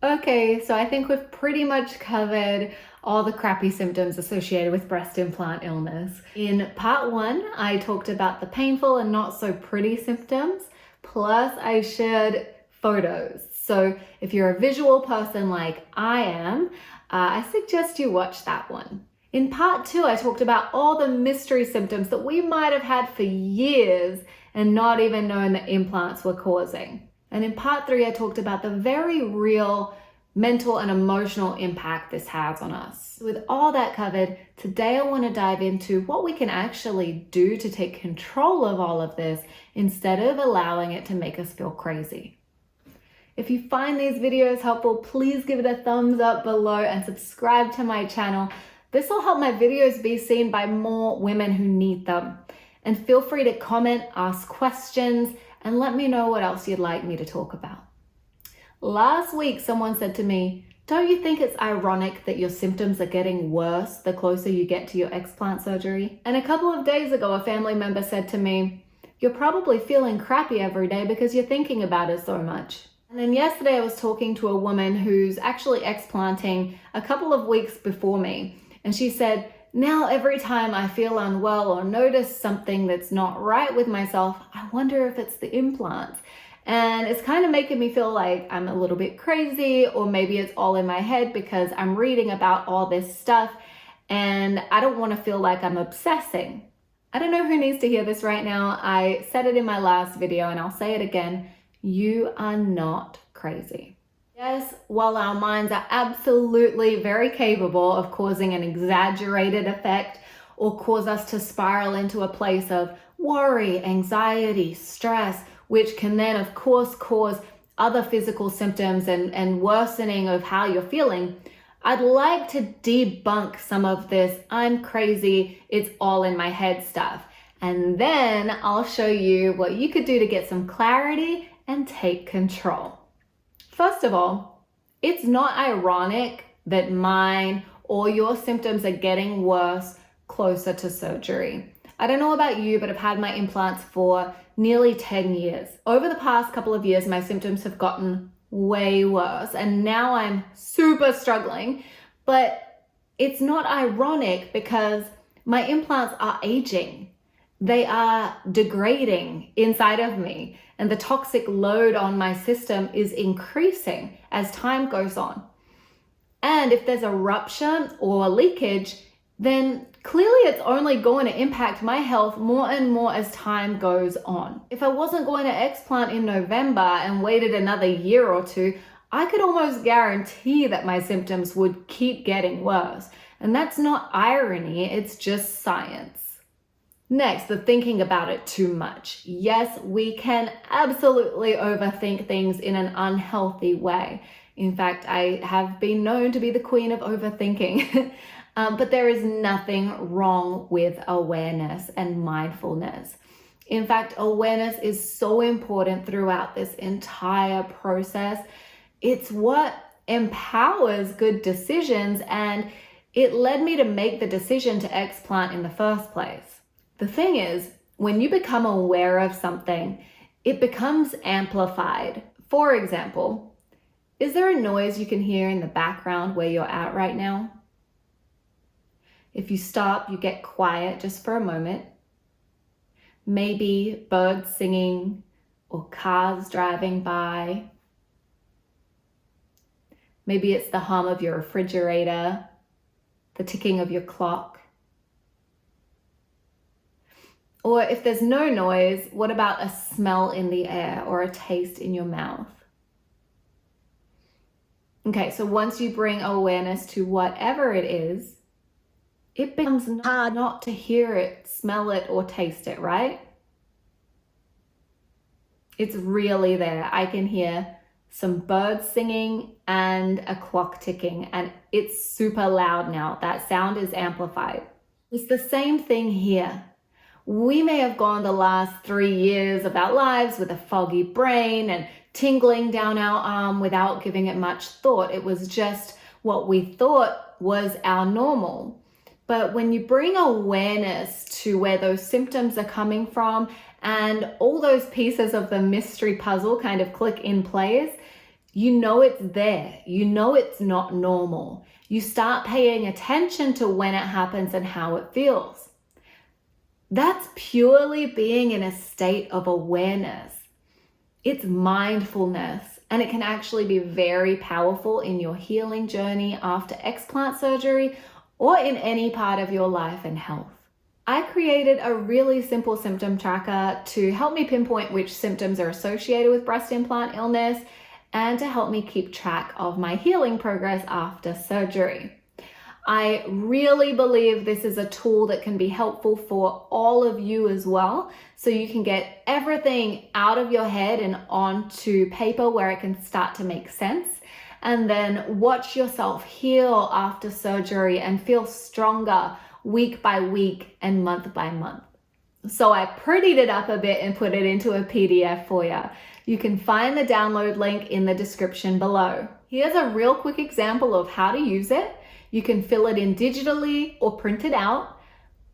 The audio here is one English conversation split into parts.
Okay, so I think we've pretty much covered all the crappy symptoms associated with breast implant illness. In part one, I talked about the painful and not so pretty symptoms, plus I shared photos. So if you're a visual person like I am, I suggest you watch that one. In part two, I talked about all the mystery symptoms that we might have had for years and not even known that implants were causing. And in part three, I talked about the very real mental and emotional impact this has on us. With all that covered, today I want to dive into what we can actually do to take control of all of this instead of allowing it to make us feel crazy. If you find these videos helpful, please give it a thumbs up below and subscribe to my channel. This will help my videos be seen by more women who need them. And feel free to comment, ask questions, and let me know what else you'd like me to talk about. Last week, someone said to me, don't you think it's ironic that your symptoms are getting worse the closer you get to your explant surgery? And a couple of days ago, a family member said to me, you're probably feeling crappy every day because you're thinking about it so much. And then yesterday I was talking to a woman who's actually explanting a couple of weeks before me. And she said, now every time I feel unwell or notice something that's not right with myself, I wonder if it's the implants. And it's kind of making me feel like I'm a little bit crazy, or maybe it's all in my head because I'm reading about all this stuff and I don't want to feel like I'm obsessing. I don't know who needs to hear this right now. I said it in my last video and I'll say it again. You are not crazy. Yes, while our minds are absolutely very capable of causing an exaggerated effect or cause us to spiral into a place of worry, anxiety, stress, which can then of course cause other physical symptoms and worsening of how you're feeling, I'd like to debunk some of this I'm crazy, it's all in my head stuff. And then I'll show you what you could do to get some clarity and take control. First of all, it's not ironic that mine or your symptoms are getting worse closer to surgery. I don't know about you, but I've had my implants for nearly 10 years. Over the past couple of years, my symptoms have gotten way worse, and now I'm super struggling. But it's not ironic because my implants are aging. They are degrading inside of me, and the toxic load on my system is increasing as time goes on. And if there's a rupture or leakage, then clearly it's only going to impact my health more and more as time goes on. If I wasn't going to explant in November and waited another year or two, I could almost guarantee that my symptoms would keep getting worse. And that's not irony, it's just science. Next, the thinking about it too much. Yes, we can absolutely overthink things in an unhealthy way. In fact, I have been known to be the queen of overthinking. But there is nothing wrong with awareness and mindfulness. In fact, awareness is so important throughout this entire process. It's what empowers good decisions, and it led me to make the decision to explant in the first place. The thing is, when you become aware of something, it becomes amplified. For example, is there a noise you can hear in the background where you're at right now? If you stop, you get quiet just for a moment. Maybe birds singing or cars driving by. Maybe it's the hum of your refrigerator, the ticking of your clock. Or if there's no noise, what about a smell in the air or a taste in your mouth? Okay, so once you bring awareness to whatever it is, it becomes hard not to hear it, smell it, or taste it, right? It's really there. I can hear some birds singing and a clock ticking, and it's super loud now. That sound is amplified. It's the same thing here. We may have gone the last 3 years of our lives with a foggy brain and tingling down our arm without giving it much thought. It was just what we thought was our normal. But when you bring awareness to where those symptoms are coming from and all those pieces of the mystery puzzle kind of click in place, You know it's there. You know it's not normal. You start paying attention to when it happens and how it feels. That's purely being in a state of awareness. It's mindfulness, and it can actually be very powerful in your healing journey after explant surgery or in any part of your life and health. I created a really simple symptom tracker to help me pinpoint which symptoms are associated with breast implant illness and to help me keep track of my healing progress after surgery. I really believe this is a tool that can be helpful for all of you as well, so you can get everything out of your head and onto paper where it can start to make sense, and then watch yourself heal after surgery and feel stronger week by week and month by month. So I prettied it up a bit and put it into a PDF for you. You can find the download link in the description below. Here's a real quick example of how to use it. You can fill it in digitally or print it out.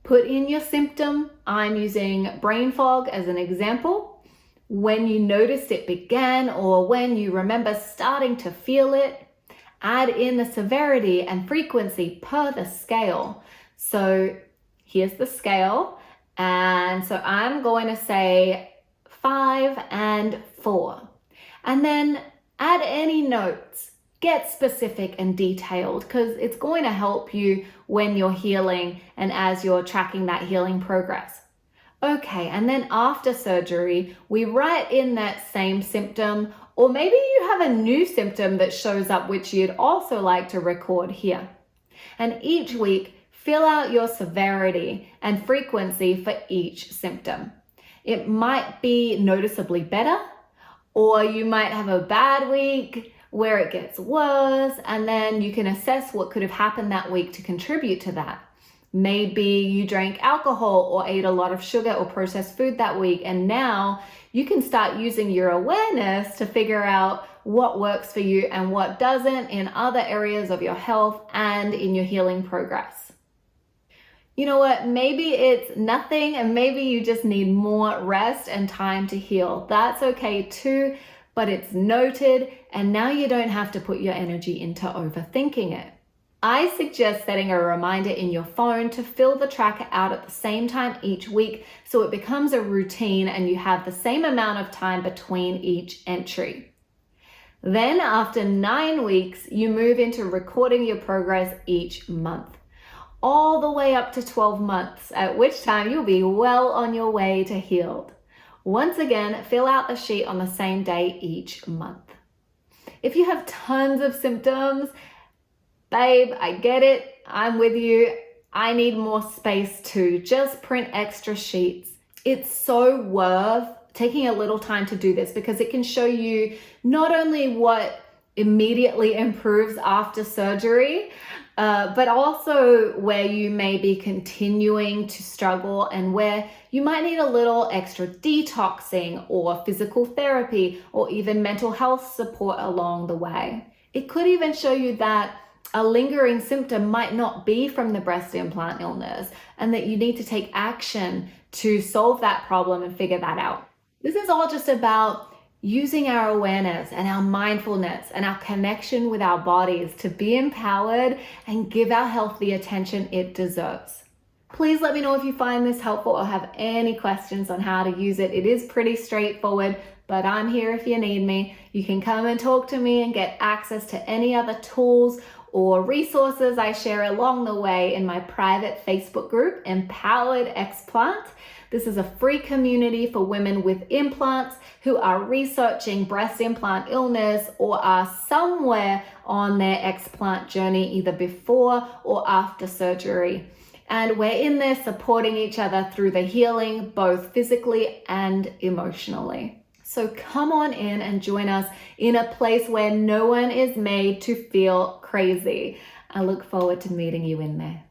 Put in your symptom. I'm using brain fog as an example. When you noticed it began or when you remember starting to feel it, add in the severity and frequency per the scale. So here's the scale. And so I'm going to say 5 and 4. And then add any notes. Get specific and detailed because it's going to help you when you're healing and as you're tracking that healing progress. Okay, and then after surgery, we write in that same symptom, or maybe you have a new symptom that shows up which you'd also like to record here. And each week, fill out your severity and frequency for each symptom. It might be noticeably better, or you might have a bad week where it gets worse, and then you can assess what could have happened that week to contribute to that. Maybe you drank alcohol or ate a lot of sugar or processed food that week, and now you can start using your awareness to figure out what works for you and what doesn't in other areas of your health and in your healing progress. You know what? Maybe it's nothing, and maybe you just need more rest and time to heal. That's okay too, but it's noted, and now you don't have to put your energy into overthinking it. I suggest setting a reminder in your phone to fill the tracker out at the same time each week so it becomes a routine and you have the same amount of time between each entry. Then after 9 weeks, you move into recording your progress each month, all the way up to 12 months, at which time you'll be well on your way to healed. Once again, fill out the sheet on the same day each month. If you have tons of symptoms, babe, I get it. I'm with you. I need more space too. Just print extra sheets. It's so worth taking a little time to do this because it can show you not only what immediately improves after surgery, but also where you may be continuing to struggle and where you might need a little extra detoxing or physical therapy or even mental health support along the way. It could even show you that a lingering symptom might not be from the breast implant illness and that you need to take action to solve that problem and figure that out. This is all just about using our awareness and our mindfulness and our connection with our bodies to be empowered and give our health the attention it deserves. Please let me know if you find this helpful or have any questions on how to use it. It is pretty straightforward, but I'm here if you need me. You can come and talk to me and get access to any other tools or resources I share along the way in my private Facebook group, Empowered Explant. This is a free community for women with implants who are researching breast implant illness or are somewhere on their explant journey, either before or after surgery. And we're in there supporting each other through the healing, both physically and emotionally. So come on in and join us in a place where no one is made to feel crazy. I look forward to meeting you in there.